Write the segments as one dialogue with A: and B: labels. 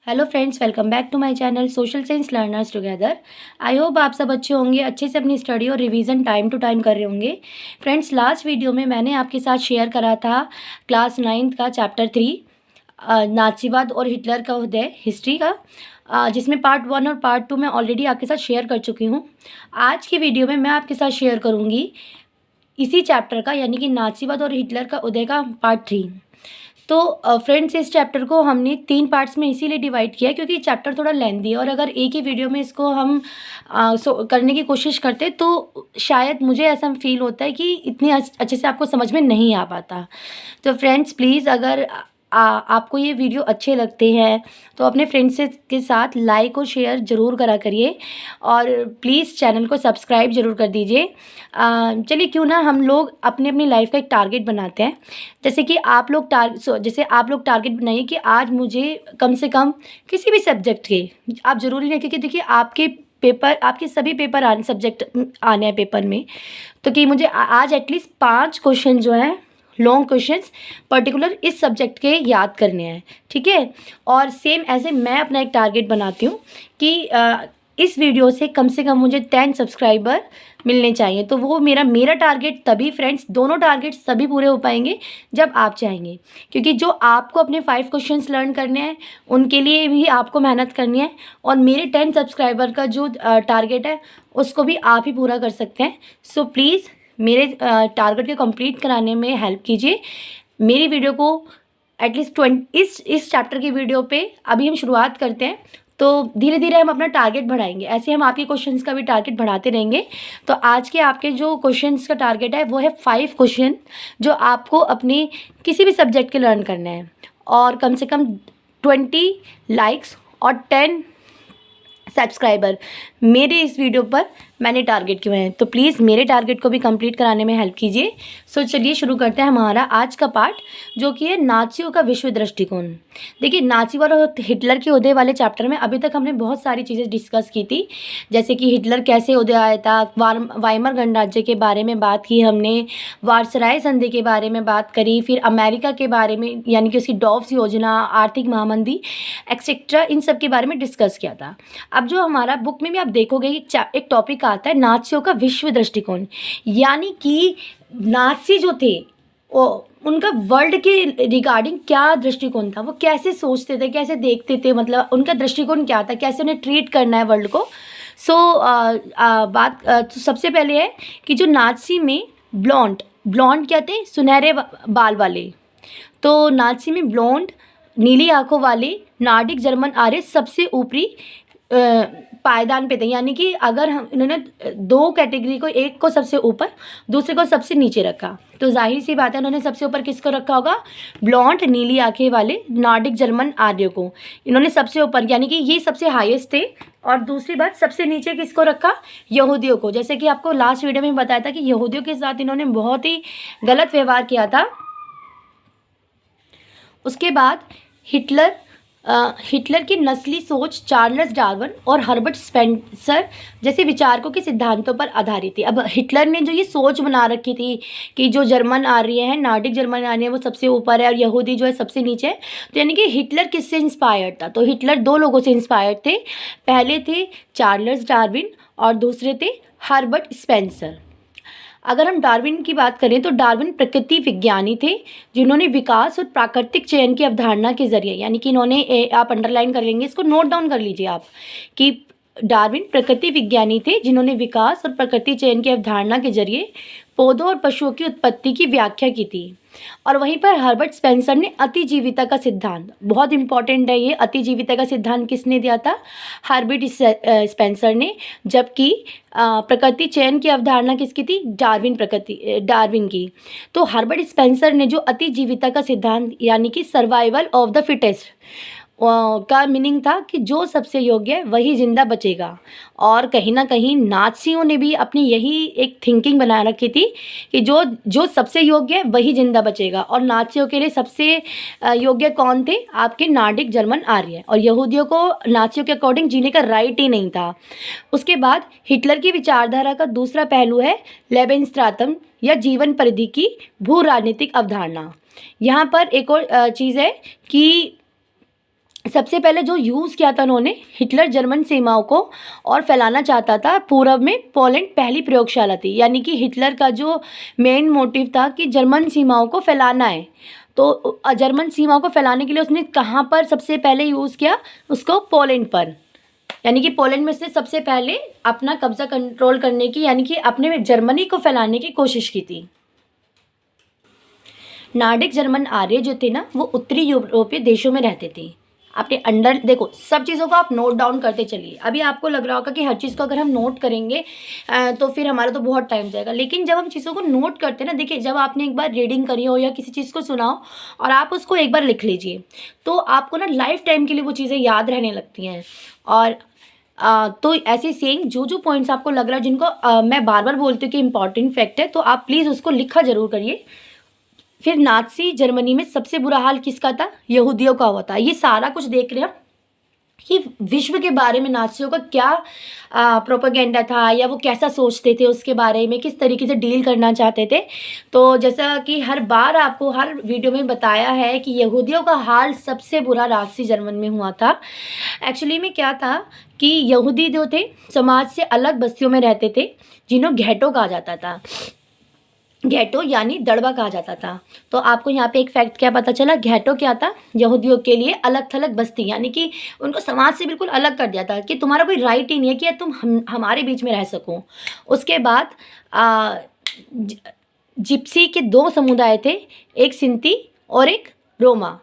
A: Hello friends, welcome back to my channel social science learners together. I hope आप सब अच्छे होंगे, अच्छे से अपनी स्टडी और रिवीजन टाइम टू टाइम कर रहे होंगे। फ्रेंड्स, लास्ट वीडियो में मैंने आपके साथ शेयर करा था क्लास 9th का चैप्टर 3 नाज़ीवाद और हिटलर का उदय हिस्ट्री का, जिसमें पार्ट 1 और पार्ट 2 मैं ऑलरेडी आपके साथ शेयर कर चुकी हूँ। आज की वीडियो में मैं आपके साथ शेयर करूँगी इसी चैप्टर का, यानी कि नाज़ीवाद और हिटलर का उदय का पार्ट 3। तो फ्रेंड्स, इस चैप्टर को हमने 3 पार्ट्स में इसीलिए डिवाइड किया है क्योंकि चैप्टर थोड़ा लेंथी है और अगर एक ही वीडियो में इसको हम करने की कोशिश करते तो शायद मुझे ऐसा फील होता है कि इतनी अच्छे से आपको समझ में नहीं आ पाता। तो फ्रेंड्स, प्लीज़ अगर आपको ये वीडियो अच्छे लगते हैं तो अपने फ्रेंड्स के साथ लाइक और शेयर ज़रूर करा करिए और प्लीज़ चैनल को सब्सक्राइब ज़रूर कर दीजिए। चलिए, क्यों ना हम लोग अपनी अपनी लाइफ का एक टारगेट बनाते हैं। जैसे आप लोग टारगेट बनाइए कि आज मुझे कम से कम किसी भी सब्जेक्ट के, आप ज़रूरी नहीं, क्योंकि देखिए आपके सभी पेपर सब्जेक्ट आने हैं पेपर में, तो कि मुझे आज एटलीस्ट 5 क्वेश्चन जो हैं लॉन्ग क्वेश्चंस पर्टिकुलर इस सब्जेक्ट के याद करने हैं, ठीक है। और सेम ऐसे मैं अपना एक टारगेट बनाती हूँ कि इस वीडियो से कम मुझे 10 सब्सक्राइबर मिलने चाहिए। तो वो मेरा टारगेट तभी फ्रेंड्स, दोनों टारगेट्स तभी पूरे हो पाएंगे जब आप चाहेंगे, क्योंकि जो आपको अपने 5 क्वेश्चंस लर्न करने हैं उनके लिए भी आपको मेहनत करनी है और मेरे 10 सब्सक्राइबर का जो टारगेट है उसको भी आप ही पूरा कर सकते हैं। सो प्लीज़ मेरे टारगेट को कंप्लीट कराने में हेल्प कीजिए। मेरी वीडियो को एटलीस्ट 20 इस चैप्टर की वीडियो पे अभी हम शुरुआत करते हैं, तो धीरे धीरे हम अपना टारगेट बढ़ाएंगे। ऐसे हम आपके क्वेश्चंस का भी टारगेट बढ़ाते रहेंगे। तो आज के आपके जो क्वेश्चंस का टारगेट है वो है 5 क्वेश्चन जो आपको अपने किसी भी सब्जेक्ट के लर्न करने हैं और कम से कम 20 लाइक्स और 10 सब्सक्राइबर मेरे इस वीडियो पर मैंने टारगेट किए हैं। तो प्लीज़ मेरे टारगेट को भी कंप्लीट कराने में हेल्प कीजिए। सो चलिए शुरू करते हैं हमारा आज का पार्ट, जो कि है नाज़ियों का विश्व दृष्टिकोण। देखिए, नाज़ीवाद और हिटलर के उदय वाले चैप्टर में अभी तक हमने बहुत सारी चीज़ें डिस्कस की थी, जैसे कि हिटलर कैसे उदय आया था, वाइमर गणराज्य के बारे में बात की हमने, वार्सराय संधि के बारे में बात करी, फिर अमेरिका के बारे में यानी कि उसकी डॉव्स योजना, आर्थिक महामंदी एक्सेट्रा, इन सब के बारे में डिस्कस किया था। अब जो हमारा बुक में भी आप देखोगे एक टॉपिक आता है नाज़ियों का विश्व दृष्टिकोण, यानी कि नाज़ी जो थे वो उनका वर्ल्ड के रिगार्डिंग क्या दृष्टिकोण था, वो कैसे सोचते थे, कैसे देखते थे, मतलब उनका दृष्टिकोण क्या था, कैसे उन्हें ट्रीट करना है वर्ल्ड को। तो सबसे पहले है कि जो नाज़ी में ब्लॉन्ड क्या थे, सुनहरे बाल वाले। तो नाज़ी में ब्लॉन्ड, नीली आंखों वाले नार्डिक जर्मन आर्य सबसे ऊपरी पायदान पे थे, यानी कि अगर हम इन्होंने 2 कैटेगरी को, एक को सबसे ऊपर दूसरे को सबसे नीचे रखा, तो जाहिर सी बात है उन्होंने सबसे ऊपर किसको रखा होगा, ब्लॉन्ड नीली आंखें वाले नॉर्डिक जर्मन आर्य को इन्होंने सबसे ऊपर, यानी कि ये सबसे हाईएस्ट थे। और दूसरी बात, सबसे नीचे किसको रखा, यहूदियों को। जैसे कि आपको लास्ट वीडियो में बताया था कि यहूदियों के साथ इन्होंने बहुत ही गलत व्यवहार किया था। उसके बाद हिटलर की नस्ली सोच चार्ल्स डार्विन और हर्बर्ट स्पेंसर जैसे विचारकों के सिद्धांतों पर आधारित थी। अब हिटलर ने जो ये सोच बना रखी थी कि जो जर्मन आर्य हैं, नॉर्डिक जर्मन आर्य हैं, वो सबसे ऊपर है और यहूदी जो है सबसे नीचे है, तो यानी कि हिटलर किससे इंस्पायर्ड था, तो हिटलर 2 लोगों से इंस्पायर्ड थे। पहले थे चार्ल्स डार्विन और दूसरे थे हर्बर्ट स्पेंसर। अगर हम डार्विन की बात करें तो डार्विन प्रकृति विज्ञानी थे जिन्होंने विकास और प्राकृतिक चयन की अवधारणा के जरिए, यानी कि इन्होंने, आप अंडरलाइन कर लेंगे, इसको नोट डाउन कर लीजिए आप, कि डार्विन प्रकृति विज्ञानी थे जिन्होंने विकास और प्रकृति चयन की अवधारणा के जरिए पौधों और पशुओं की उत्पत्ति की व्याख्या की थी। और वहीं पर हर्बर्ट स्पेंसर ने अतिजीविता का सिद्धांत, बहुत इंपॉर्टेंट है ये, अतिजीविता का सिद्धांत किसने दिया था, हर्बर्ट स्पेंसर ने। जबकि प्रकृति चयन की अवधारणा किसकी थी, डार्विन की। तो हर्बर्ट स्पेंसर ने जो अतिजीविता का सिद्धांत, यानी कि सर्वाइवल ऑफ द फिटेस्ट का मीनिंग था कि जो सबसे योग्य है वही जिंदा बचेगा। और कहीं ना कहीं नाज़ियों ने भी अपनी यही एक थिंकिंग बना रखी थी कि जो सबसे योग्य है वही जिंदा बचेगा। और नाज़ियों के लिए सबसे योग्य कौन थे, आपके नॉर्डिक जर्मन आर्य, और यहूदियों को नाज़ियों के अकॉर्डिंग जीने का राइट ही नहीं था। उसके बाद हिटलर की विचारधारा का दूसरा पहलू है लेबेनस्ट्रातम या जीवन परिधि की भू राजनीतिक अवधारणा। यहाँ पर एक और चीज़ है कि सबसे पहले जो यूज़ किया था उन्होंने, हिटलर जर्मन सीमाओं को और फैलाना चाहता था पूर्व में। पोलैंड पहली प्रयोगशाला थी, यानी कि हिटलर का जो मेन मोटिव था कि जर्मन सीमाओं को फैलाना है। तो जर्मन सीमाओं को फैलाने के लिए उसने कहाँ पर सबसे पहले यूज़ किया, उसको पोलैंड पर, यानी कि पोलैंड में उसने सबसे पहले अपना कब्जा कंट्रोल करने की, यानी कि अपने जर्मनी को फैलाने की कोशिश की थी। नार्डिक जर्मन आर्य जो थे ना, वो उत्तरी यूरोपीय देशों में रहते थे। आपने अंडर देखो, सब चीज़ों को आप नोट डाउन करते चलिए। अभी आपको लग रहा होगा कि हर चीज़ को अगर हम नोट करेंगे तो फिर हमारा तो बहुत टाइम जाएगा, लेकिन जब हम चीज़ों को नोट करते हैं ना, देखिए जब आपने एक बार रीडिंग करी हो या किसी चीज़ को सुना हो और आप उसको एक बार लिख लीजिए, तो आपको ना लाइफ टाइम के लिए वो चीज़ें याद रहने लगती हैं। और तो ऐसे सेइंग जो जो पॉइंट्स आपको लग रहा है, जिनको मैं बार बार बोलती हूँ कि इंपॉर्टेंट फैक्ट है, तो आप प्लीज़ उसको लिखा ज़रूर करिए। फिर नाज़ी जर्मनी में सबसे बुरा हाल किसका था, यहूदियों का हुआ था। ये सारा कुछ देख रहे हैं कि विश्व के बारे में नाज़ियों का क्या प्रोपेगेंडा था, या वो कैसा सोचते थे, उसके बारे में किस तरीके से डील करना चाहते थे। तो जैसा कि हर बार आपको हर वीडियो में बताया है कि यहूदियों का हाल सबसे बुरा नाज़ी जर्मन में हुआ था। एक्चुअली में क्या था कि यहूदी जो थे समाज से अलग बस्तियों में रहते थे, जिन्हें घेटो कहा जाता था। घेटो यानी दड़बा कहा जाता था। तो आपको यहाँ पे एक फैक्ट क्या पता चला, घेटो क्या था, यहूदियों के लिए अलग थलग बस्ती, यानी कि उनको समाज से बिल्कुल अलग कर दिया था कि तुम्हारा कोई राइट ही नहीं है कि तुम हमारे बीच में रह सको। उसके बाद जिप्सी के दो समुदाय थे, एक सिंती और एक रोमा।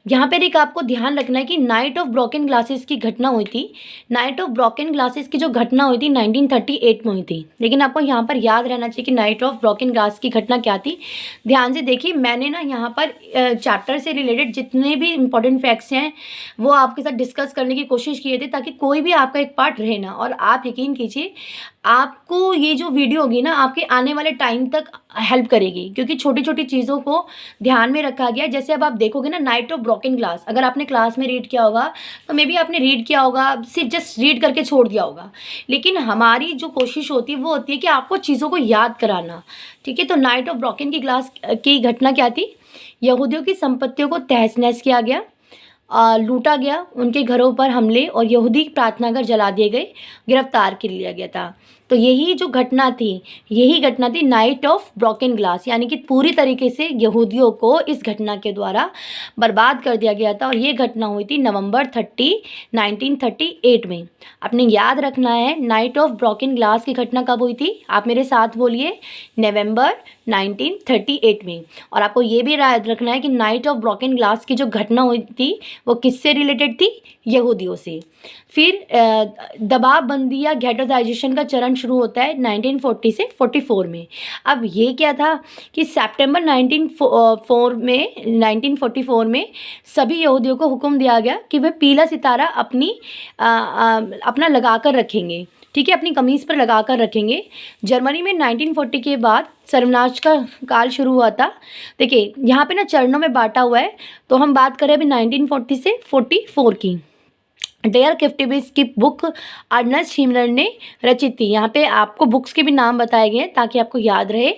A: यहाँ पर एक आपको ध्यान रखना है कि नाइट ऑफ ब्रोकन ग्लासेस की घटना हुई थी। नाइट ऑफ ब्रोकन ग्लासेस की जो घटना हुई थी 1938 में हुई थी, लेकिन आपको यहाँ पर याद रहना चाहिए कि नाइट ऑफ ब्रोकन ग्लास की घटना क्या थी। ध्यान से देखिए, मैंने ना यहाँ पर चैप्टर से रिलेटेड जितने भी इंपॉर्टेंट फैक्ट्स हैं वो आपके साथ डिस्कस करने की कोशिश किए थे, ताकि कोई भी आपका एक पार्ट रहे ना। और आप यकीन कीजिए, आपको ये जो वीडियो होगी ना, आपके आने वाले टाइम तक हेल्प करेगी, क्योंकि छोटी छोटी चीज़ों को ध्यान में रखा गया है। जैसे अब आप देखोगे ना, नाइट ऑफ ब्रोकन ग्लास, अगर आपने क्लास में रीड किया होगा तो मे बी आपने रीड किया होगा, सिर्फ जस्ट रीड करके छोड़ दिया होगा, लेकिन हमारी जो कोशिश होती है वो होती है कि आपको चीज़ों को याद कराना। ठीक है, तो नाइट ऑफ ब्रोकन की ग्लास की घटना क्या थी, यहूदियों की संपत्तियों को तहस नहस किया गया, लूटा गया, उनके घरों पर हमले और यहूदी प्रार्थनाघर जला दिए गए, गिरफ्तार कर लिया गया था। तो यही घटना थी नाइट ऑफ ब्रोकन ग्लास, यानी कि पूरी तरीके से यहूदियों को इस घटना के द्वारा बर्बाद कर दिया गया था। और ये घटना हुई थी नवंबर 30, 1938 में। आपने याद रखना है, नाइट ऑफ ब्रोकन ग्लास की घटना कब हुई थी, आप मेरे साथ बोलिए, नवंबर 1938 में। और आपको ये भी याद रखना है कि नाइट ऑफ ब्रोकन ग्लास की जो घटना हुई थी वो किससे रिलेटेड थी, यहूदियों से। फिर दबावबंदी या घेटोसाइजेशन का चरण शुरू होता है 1940 से 44 में। अब ये क्या था कि सितंबर 1944 में सभी यहूदियों को हुक्म दिया गया कि वे पीला सितारा अपना लगा कर रखेंगे। ठीक है, अपनी कमीज़ पर लगा कर रखेंगे। जर्मनी में 1940 के बाद सर्वनाश का काल शुरू हुआ था। देखिए यहाँ पे ना चरणों में बांटा हुआ है, तो हम बात करें अभी 1940 से 44 की। डेयर किफ्टिबिस की बुक अर्नेस्ट हिमलर ने रचित थी। यहाँ पे आपको बुक्स के भी नाम बताए गए हैं ताकि आपको याद रहे।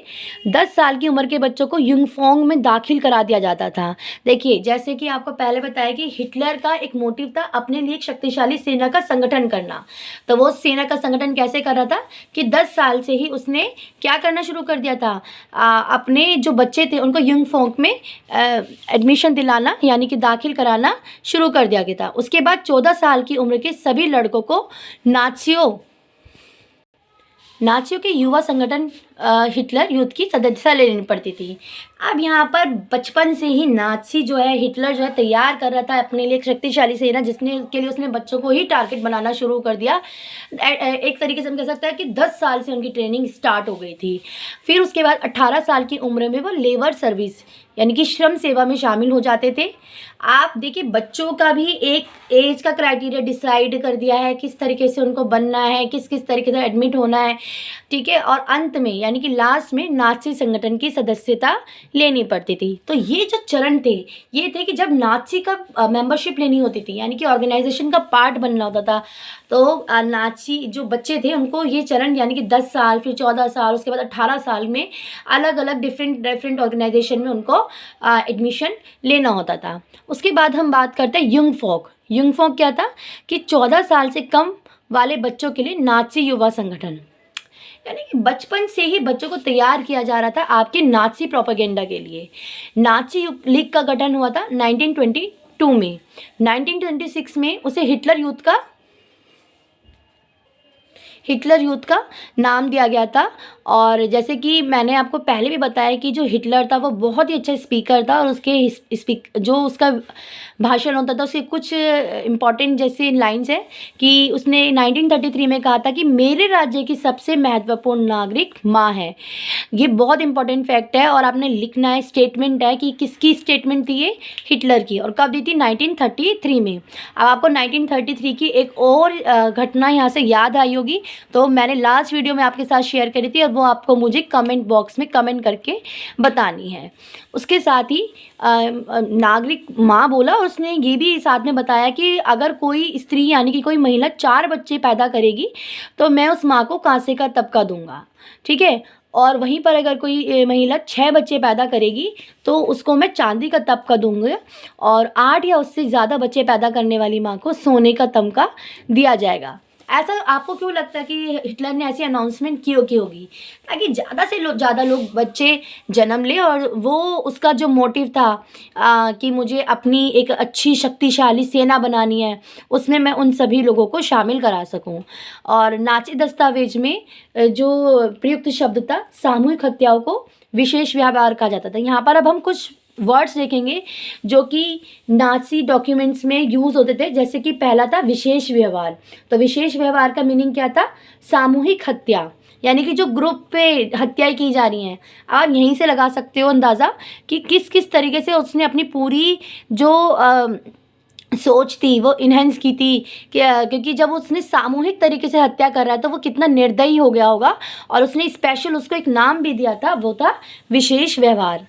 A: 10 साल की उम्र के बच्चों को युंगफोंग में दाखिल करा दिया जाता था। देखिए जैसे कि आपको पहले बताया कि हिटलर का एक मोटिव था अपने लिए एक शक्तिशाली सेना का संगठन करना। तो वो सेना का संगठन कैसे कर रहा था कि 10 साल से ही उसने क्या करना शुरू कर दिया था, अपने जो बच्चे थे उनको युंगफोंग में एडमिशन दिलाना, यानी कि दाखिल कराना शुरू कर दिया गया था। उसके बाद 14 साल की उम्र के सभी लड़कों को नाचियों के युवा संगठन हिटलर यूथ की सदस्यता लेनी पड़ती थी। अब यहाँ पर बचपन से ही नाची जो है, हिटलर जो है तैयार कर रहा था अपने लिए एक शक्तिशाली सेना, जिसने के लिए उसने बच्चों को ही टारगेट बनाना शुरू कर दिया। एक तरीके से हम कह सकते हैं कि 10 साल से उनकी ट्रेनिंग स्टार्ट हो गई थी। फिर उसके बाद 18 साल की उम्र में वो लेबर सर्विस यानी कि श्रम सेवा में शामिल हो जाते थे। आप देखिए बच्चों का भी एक एज का क्राइटेरिया डिसाइड कर दिया है, किस तरीके से उनको बनना है, किस किस तरीके से एडमिट होना है। ठीक है, और अंत में यानी कि लास्ट में नाची संगठन की सदस्यता लेनी पड़ती थी। तो ये जो चरण थे ये थे कि जब नाची का मेंबरशिप लेनी होती थी, यानी कि ऑर्गेनाइजेशन का पार्ट बनना होता था, तो नाची जो बच्चे थे उनको ये चरण यानी कि 10 साल, फिर 14 साल, उसके बाद 18 साल में अलग अलग डिफरेंट ऑर्गेनाइजेशन में उनको एडमिशन लेना होता था। उसके बाद हम बात करते हैं युंग फोक। युंगफॉन्ग क्या था कि 14 साल से कम वाले बच्चों के लिए नाज़ी युवा संगठन, यानी कि बचपन से ही बच्चों को तैयार किया जा रहा था आपके नाज़ी प्रोपेगेंडा के लिए। नाज़ी लीग का गठन हुआ था 1922 में। 1926 में उसे हिटलर यूथ का नाम दिया गया था। और जैसे कि मैंने आपको पहले भी बताया कि जो हिटलर था वो बहुत ही अच्छा स्पीकर था, और उसके जो उसका भाषण होता था उसके कुछ इम्पॉर्टेंट जैसे लाइंस है कि उसने 1933 में कहा था कि मेरे राज्य की सबसे महत्वपूर्ण नागरिक माँ है। ये बहुत इंपॉर्टेंट फैक्ट है, और आपने लिखना है, स्टेटमेंट है कि किसकी स्टेटमेंट थी ये, हिटलर की, और कब दी थी, 1933 में। अब आपको 1933 की एक और घटना यहाँ से याद आई होगी, तो मैंने लास्ट वीडियो में आपके साथ शेयर करी थी, और वो आपको मुझे कमेंट बॉक्स में कमेंट करके बतानी है। उसके साथ ही नागरिक माँ बोला, और उसने ये भी साथ में बताया कि अगर कोई स्त्री यानी कि कोई महिला 4 बच्चे पैदा करेगी तो मैं उस माँ को कांसे का तबका दूंगा, ठीक है। और वहीं पर अगर कोई महिला 6 बच्चे पैदा करेगी तो उसको मैं चांदी का तमगा दूंगा, और 8 या उससे ज़्यादा बच्चे पैदा करने वाली माँ को सोने का तमगा दिया जाएगा। ऐसा आपको क्यों लगता है कि हिटलर ने ऐसी अनाउंसमेंट क्यों की होगी? ताकि ज़्यादा से ज़्यादा लोग बच्चे जन्म ले, और वो उसका जो मोटिव था कि मुझे अपनी एक अच्छी शक्तिशाली सेना बनानी है, उसमें मैं उन सभी लोगों को शामिल करा सकूं। और नाची दस्तावेज में जो प्रयुक्त शब्द था सामूहिक हत्याओं को विशेष व्यवहार कहा जाता था। यहाँ पर अब हम कुछ वर्ड्स देखेंगे जो कि नाज़ी डॉक्यूमेंट्स में यूज़ होते थे। जैसे कि पहला था विशेष व्यवहार। तो विशेष व्यवहार का मीनिंग क्या था? सामूहिक हत्या, यानी कि जो ग्रुप पे हत्याएं की जा रही हैं। आप यहीं से लगा सकते हो अंदाज़ा कि किस किस तरीके से उसने अपनी पूरी जो सोच थी वो इन्हेंस की थी, क्योंकि जब उसने सामूहिक तरीके से हत्या कर रहा है तो वो कितना निर्दयी हो गया होगा। और उसने स्पेशल उसको एक नाम भी दिया था, वो था विशेष व्यवहार।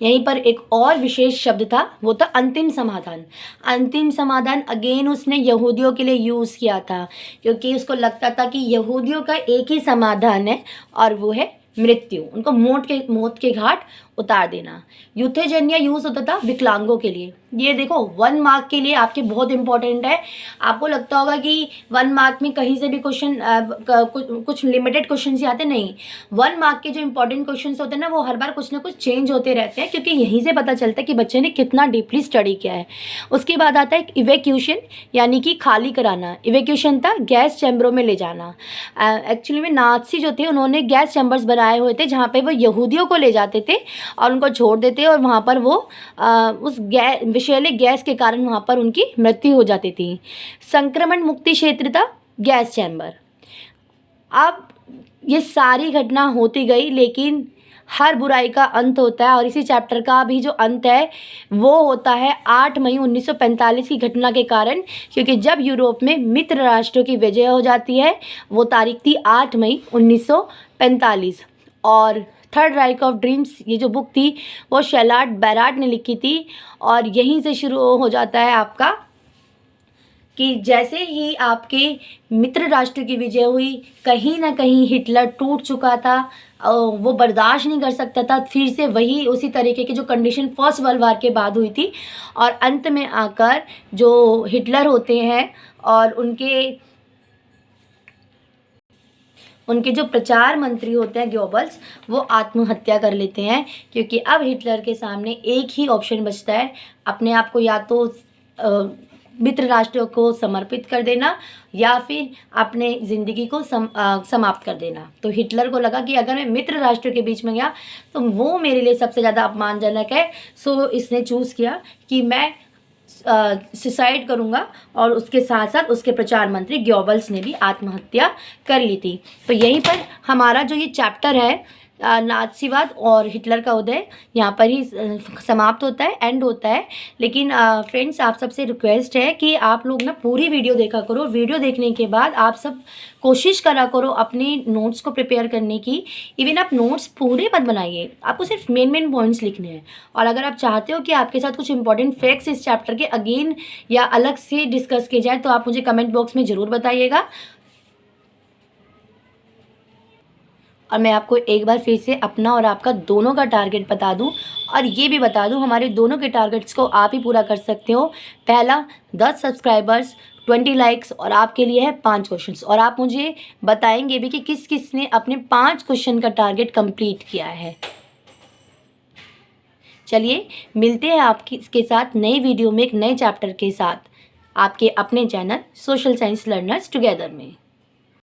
A: यहीं पर एक और विशेष शब्द था, वो था अंतिम समाधान। अंतिम समाधान अगेन उसने यहूदियों के लिए यूज़ किया था, क्योंकि उसको लगता था कि यहूदियों का एक ही समाधान है, और वो है मृत्यु, उनको मौत के घाट उतार देना। यूथेजेनिया यूज़ होता था विकलांगों के लिए। ये देखो 1 मार्क के लिए आपके बहुत इंपॉर्टेंट है। आपको लगता होगा कि 1 मार्क में कहीं से भी क्वेश्चन कुछ लिमिटेड क्वेश्चन ही आते नहीं। 1 मार्क के जो इंपॉर्टेंट क्वेश्चन होते हैं ना, वो हर बार कुछ ना कुछ चेंज होते रहते हैं, क्योंकि यहीं से पता चलता है कि बच्चे ने कितना डीपली स्टडी किया है। उसके बाद आता है इवैक्यूएशन, यानी कि खाली कराना। इवैक्यूएशन था गैस चैम्बरों में ले जाना। एक्चुअली में नाज़ी जो थे उन्होंने गैस चैम्बर्स बनाए हुए थे, जहाँ पे वो यहूदियों को ले जाते थे और उनको छोड़ देते, और वहाँ पर वो उस विषैले गैस के कारण वहाँ पर उनकी मृत्यु हो जाती थी। संक्रमण मुक्ति क्षेत्र था गैस चैम्बर। अब ये सारी घटना होती गई, लेकिन हर बुराई का अंत होता है, और इसी चैप्टर का भी जो अंत है वो होता है 8 मई 1945 की घटना के कारण, क्योंकि जब यूरोप में मित्र राष्ट्रों की विजय हो जाती है। वो तारीख थी 8 मई 1945। और थर्ड राइक ऑफ ड्रीम्स, ये जो बुक थी वो शैलाट बैराट ने लिखी थी, और यहीं से शुरू हो जाता है आपका कि जैसे ही आपके मित्र राष्ट्र की विजय हुई, कहीं ना कहीं हिटलर टूट चुका था, वो बर्दाश्त नहीं कर सकता था फिर से वही उसी तरीके की जो कंडीशन फर्स्ट वर्ल्ड वार के बाद हुई थी। और अंत में आकर जो हिटलर होते हैं और उनके जो प्रचार मंत्री होते हैं गोबल्स, वो आत्महत्या कर लेते हैं, क्योंकि अब हिटलर के सामने एक ही ऑप्शन बचता है, अपने आप को या तो मित्र राष्ट्रों को समर्पित कर देना, या फिर अपने ज़िंदगी को समाप्त कर देना। तो हिटलर को लगा कि अगर मैं मित्र राष्ट्र के बीच में गया तो वो मेरे लिए सबसे ज़्यादा अपमानजनक है। सो इसने चूज़ किया कि मैं सुसाइड करूँगा, और उसके साथ साथ उसके प्रचार मंत्री गोबल्स ने भी आत्महत्या कर ली थी। तो यहीं पर हमारा जो ये चैप्टर है नाज़ीवाद और हिटलर का उदय यहाँ पर ही समाप्त होता है, एंड होता है। लेकिन फ्रेंड्स, आप सबसे रिक्वेस्ट है कि आप लोग ना पूरी वीडियो देखा करो। वीडियो देखने के बाद आप सब कोशिश करा करो अपने नोट्स को प्रिपेयर करने की। इवन आप नोट्स पूरे मत बनाइए, आपको सिर्फ मेन पॉइंट्स लिखने हैं। और अगर आप चाहते हो कि आपके साथ कुछ इंपॉर्टेंट फैक्ट्स इस चैप्टर के अगेन या अलग से डिस्कस किए जाए, तो आप मुझे कमेंट बॉक्स में ज़रूर बताइएगा। और मैं आपको एक बार फिर से अपना और आपका दोनों का टारगेट बता दूं, और ये भी बता दूं हमारे दोनों के टारगेट्स को आप ही पूरा कर सकते हो। पहला 10 सब्सक्राइबर्स, 20 लाइक्स, और आपके लिए है 5 क्वेश्चंस। और आप मुझे बताएंगे भी कि किस किस ने अपने 5 क्वेश्चन का टारगेट कंप्लीट किया है। चलिए मिलते हैं आपकी इसके साथ नई वीडियो में एक नए चैप्टर के साथ, आपके अपने channel social science learners together में।